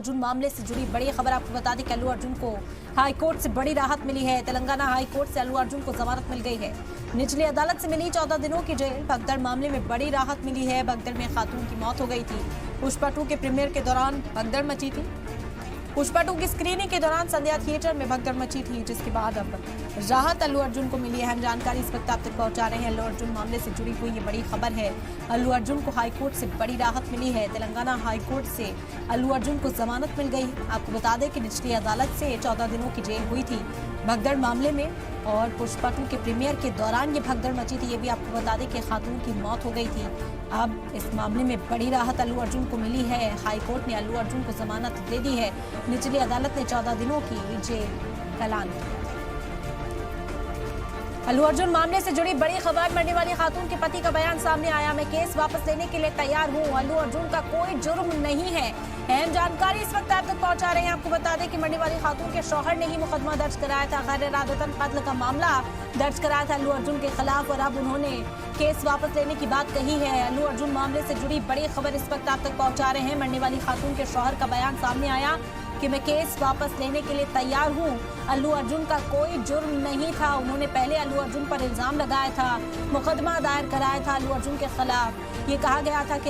अर्जुन मामले से जुड़ी बड़ी खबर आपको बता दें कि अल्लू अर्जुन को हाई कोर्ट से बड़ी राहत मिली है। तेलंगाना हाई कोर्ट से अल्लू अर्जुन को जमानत मिल गई है। निचली अदालत से मिली 14 दिनों की जेल। भगदड़ मामले में बड़ी राहत मिली है। भगदड़ में खातून की मौत हो गई थी। पुष्पा 2 के प्रीमियर के दौरान भगदड़ मची थी। पुष्पा 2 की स्क्रीनिंग के दौरान संध्या थिएटर में भगदड़ मची थी, जिसके बाद अब राहत अल्लू अर्जुन को मिली है। अहम जानकारी इस वक्त आप तक पहुंचा रहे हैं। अल्लू अर्जुन मामले से जुड़ी हुई ये बड़ी खबर है। अल्लू अर्जुन को हाईकोर्ट से बड़ी राहत मिली है। तेलंगाना हाईकोर्ट से अल्लू अर्जुन को जमानत मिल गई। आपको बता दें कि निचली अदालत से 14 दिनों की जेल हुई थी भगदड़ मामले में, और पुष्पा 2 के प्रीमियर के दौरान ये भगदड़ मची थी। ये भी आपको बता दें कि खातून की मौत हो गई थी। अब इस मामले में बड़ी राहत अल्लू अर्जुन को मिली है। हाईकोर्ट ने अल्लू अर्जुन को जमानत दे दी है। निचली अदालत ने 14 दिनों की जेल का ऐलान किया। अल्लू अर्जुन मामले से जुड़ी बड़ी खबर। मरने वाली खातून के पति का बयान सामने आया। मैं केस वापस लेने के लिए तैयार हूं। अल्लू अर्जुन का कोई जुर्म नहीं है। अहम जानकारी इस वक्त आप तक पहुंचा रहे हैं। आपको बता दें कि मरने वाली खातून के शौहर ने ही मुकदमा दर्ज कराया था। गैर इरादतन कत्ल का मामला दर्ज कराया था अल्लू अर्जुन के खिलाफ, और अब उन्होंने केस वापस लेने की बात कही है। अल्लू अर्जुन मामले से जुड़ी बड़ी खबर इस वक्त आप तक पहुंचा रहे हैं। मरने वाली खातून के शौहर का बयान सामने आया कि मैं केस वापस लेने के लिए तैयार हूं। अल्लू अर्जुन का कोई जुर्म नहीं था। उन्होंने पहले अल्लू अर्जुन पर इल्जाम लगाया था, मुकदमा दायर कराया था अल्लू अर्जुन के खिलाफ। ये कहा गया था कि